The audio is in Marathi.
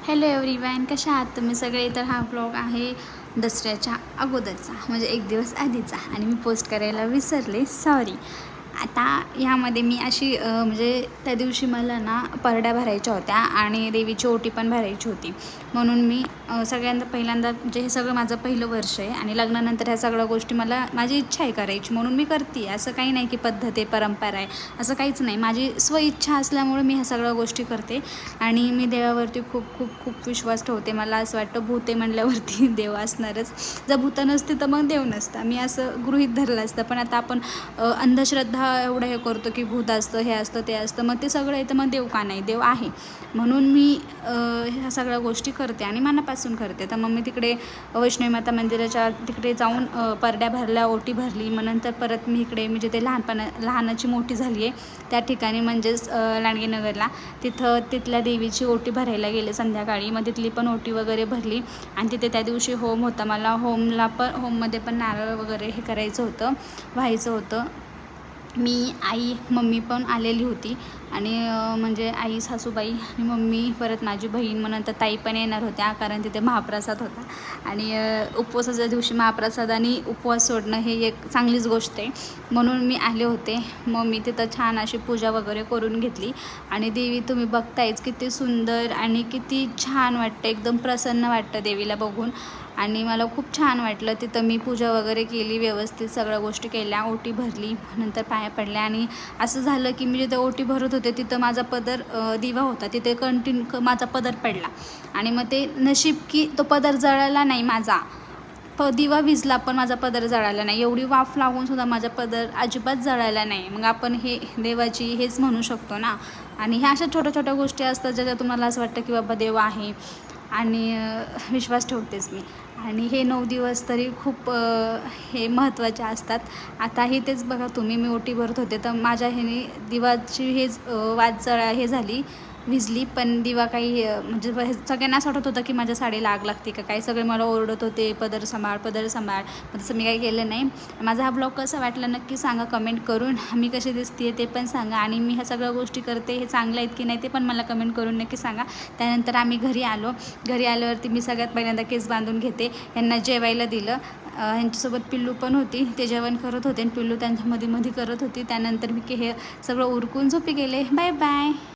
हॅलो एव्हरीवन, कशा आहात तुम्ही सगळे. तर हा ब्लॉग आहे दसऱ्याच्या अगोदरचा, म्हणजे एक दिवस आधीचा, आणि मी पोस्ट करायला विसरले, सॉरी. आता ह्यामध्ये मी अशी म्हणजे त्या दिवशी मला ना परड्या भरायच्या होत्या आणि देवीची ओटी पण भरायची होती. म्हणून मी सगळ्यांदा पहिल्यांदा म्हणजे हे सगळं माझं पहिलं वर्ष आहे आणि लग्नानंतर ह्या सगळ्या गोष्टी मला माझी इच्छा आहे करायची, म्हणून मी करते. असं काही नाही की पद्धत आहे, परंपरा आहे, असं काहीच नाही. माझी स्वइच्छा असल्यामुळे मी ह्या सगळ्या गोष्टी करते. आणि मी देवावरती खूप खूप खूप विश्वास ठेवते. मला असं वाटतं भूते म्हणल्यावरती देव असणारच. जर भूतं नसती तर मग देव नसता, मी असं गृहीत धरलं असतं. पण आता आपण अंधश्रद्धा एवढं हे करतो की भूत असतं, हे असतं, ते असतं, मग ते सगळं येतं. मग देव का नाही, देव आहे. म्हणून मी ह्या सगळ्या गोष्टी करते आणि मनापासून करते. तर मग मी तिकडे वैष्णवी माता मंदिराच्या तिकडे जाऊन परड्या भरल्या, ओटी भरली. मग नंतर परत मी इकडे म्हणजे ते लहानाची मोठी झाली आहे त्या ठिकाणी, म्हणजेच लांडगेनगरला, तिथल्या देवीची ओटी भरायला गेले संध्याकाळी. मग तिथली पण ओटी वगैरे भरली. आणि तिथे त्या दिवशी होम होता. मला होममध्ये पण नारळ वगैरे हे करायचं होतं, व्हायचं होतं. मी, आई, मम्मी पण आलेली होती. आणि म्हणजे आई, सासूबाई आणि मम्मी, परत माझी बहीण, मग नंतर ताई पण येणार होत्या, कारण तिथे महाप्रसाद होता. आणि उपवासाच्या दिवशी महाप्रसाद आणि उपवास सोडणं हे एक चांगलीच गोष्ट आहे, म्हणून मी आले होते. मग मी तिथं छान अशी पूजा वगैरे करून घेतली. आणि देवी तुम्ही बघतायच किती सुंदर आणि किती छान वाटतं, एकदम प्रसन्न वाटतं देवीला बघून. आणि मला खूप छान वाटलं. तिथं मी पूजा वगैरे केली, व्यवस्थित सगळ्या गोष्टी केल्या, ओटी भरली, नंतर पाया पडल्या. आणि असं झालं की मी जिथं ओटी भरत होते तिथं माझा पदर दिवा होता, तिथे माझा पदर पडला. आणि मग ते नशीब की तो पदर जळाला नाही माझा. दिवा विजला पण माझा पदर जळाला नाही. एवढी वाफ लागूनसुद्धा माझा पदर अजिबात जळायला नाही. मग आपण हे देवाची हेच म्हणू शकतो ना. आणि ह्या अशा छोट्या छोट्या गोष्टी असतात ज्याच्यात तुम्हाला असं वाटतं की बाबा देव आहे, आणि विश्वास ठेवतेच मी. आणि हे 9 दिवस तरी खूप हे महत्त्वाचे असतात. आता हे तेच बघा तुम्ही, मी ओटी भरत होते तर माझ्या ह्याने दिवाची हेच वात हे झाली, विजली. पण दिवा काही म्हणजे सगळ्यांना असं वाटत होतं की माझ्या साडीला आग लागते का काय. सगळे मला ओरडत होते, पदर सांभाळ, पदर सांभाळ. तसं मी काही केलं नाही. माझा हा ब्लॉग कसा वाटला नक्की सांगा कमेंट करून. मी कशी दिसते ते पण सांगा. आणि मी ह्या सगळ्या गोष्टी करते हे चांगलं आहेत की नाही ते पण मला कमेंट करून नक्की सांगा. त्यानंतर आम्ही घरी आलो. घरी आल्यावरती मी सगळ्यात पहिल्यांदा केस बांधून घेते. यांना जेवायला दिलं. ह्यांच्यासोबत पिल्लू पण होती, ते जेवण करत होते आणि पिल्लू त्यांच्या मध्ये करत होती. त्यानंतर मी हे सगळं उरकून झोपी गेले. Bye bye.